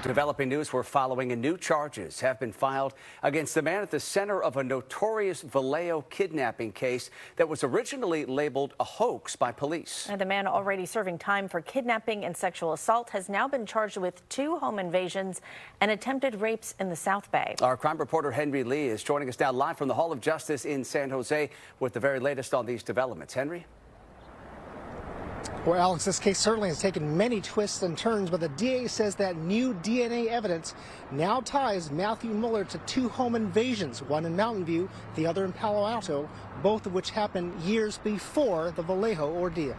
Developing news we're following, and new charges have been filed against the man at the center of a notorious Vallejo kidnapping case that was originally labeled a hoax by police. And the man already serving time for kidnapping and sexual assault has now been charged with 2 home invasions and attempted rapes in the South Bay. Our crime reporter Henry Lee is joining us now live from the Hall of Justice in San Jose with the very latest on these developments. Henry? Well, Alex, this case certainly has taken many twists and turns, but the DA says that new DNA evidence now ties Matthew Muller to 2 home invasions, one in Mountain View, the other in Palo Alto, both of which happened years before the Vallejo ordeal.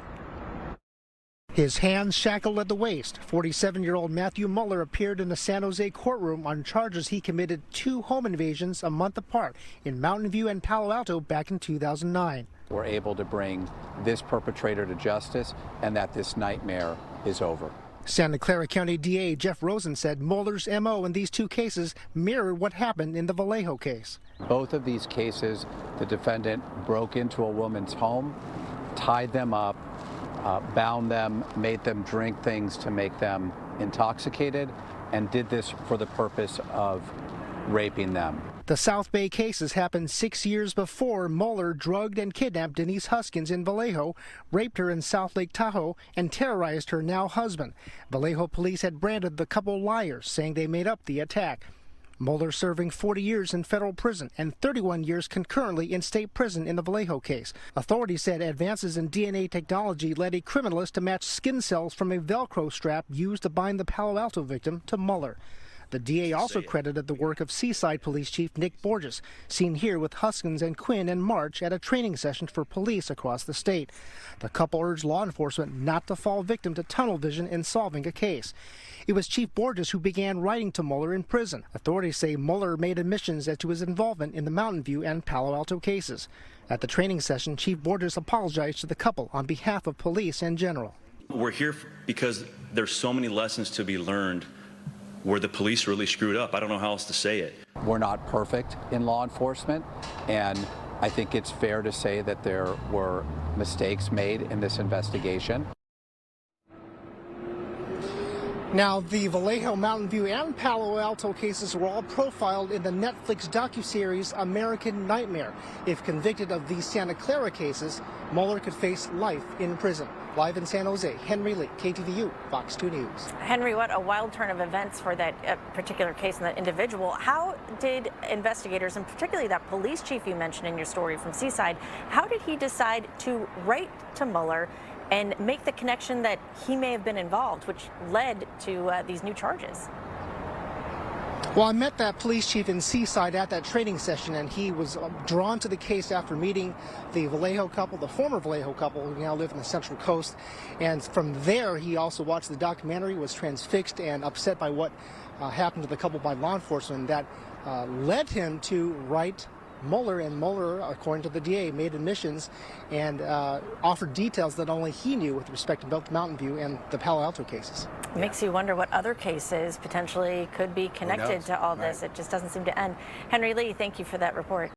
His hands shackled at the waist, 47-year-old Matthew Muller appeared in the San Jose courtroom on charges he committed 2 home invasions a month apart in Mountain View and Palo Alto back in 2009. We're able to bring this perpetrator to justice and that this nightmare is over. Santa Clara County DA Jeff Rosen said Muller's MO in these 2 cases mirrored what happened in the Vallejo case. Both of these cases, the defendant broke into a woman's home, tied them up, bound them, made them drink things to make them intoxicated, and did this for the purpose of raping them. The South Bay cases happened 6 years before Muller drugged and kidnapped Denise Huskins in Vallejo, raped her in South Lake Tahoe, and terrorized her now husband. Vallejo police had branded the couple liars, saying they made up the attack. Muller serving 40 years in federal prison and 31 years concurrently in state prison in the Vallejo case. Authorities said advances in DNA technology led a criminalist to match skin cells from a Velcro strap used to bind the Palo Alto victim to Muller. The DA also credited the work of Seaside Police Chief Nick Borges, seen here with Huskins and Quinn in March at a training session for police across the state. The couple urged law enforcement not to fall victim to tunnel vision in solving a case. It was Chief Borges who began writing to Muller in prison. Authorities say Muller made admissions as to his involvement in the Mountain View and Palo Alto cases. At the training session, Chief Borges apologized to the couple on behalf of police in general. We're here because there's so many lessons to be learned where the police really screwed up. I don't know how else to say it. We're not perfect in law enforcement, and I think it's fair to say that there were mistakes made in this investigation. Now, the Vallejo, Mountain View, and Palo Alto cases were all profiled in the Netflix docuseries American Nightmare. If convicted of these Santa Clara cases, Muller could face life in prison. Live in San Jose, Henry Lee, KTVU, Fox 2 News. Henry, what a wild turn of events for that particular case and that individual. How did investigators, and particularly that police chief you mentioned in your story from Seaside, how did he decide to write to Muller and make the connection that he may have been involved, which led to these new charges? Well, I met that police chief in Seaside at that training session, and he was drawn to the case after meeting the Vallejo couple, the former Vallejo couple who now live in the Central Coast. And from there, he also watched the documentary, was transfixed and upset by what happened to the couple by law enforcement. That led him to write Muller, and Muller, according to the DA, made admissions and offered details that only he knew with respect to both Mountain View and the Palo Alto cases. It makes you wonder what other cases potentially could be connected to all this. It just doesn't seem to end. Henry Lee, thank you for that report.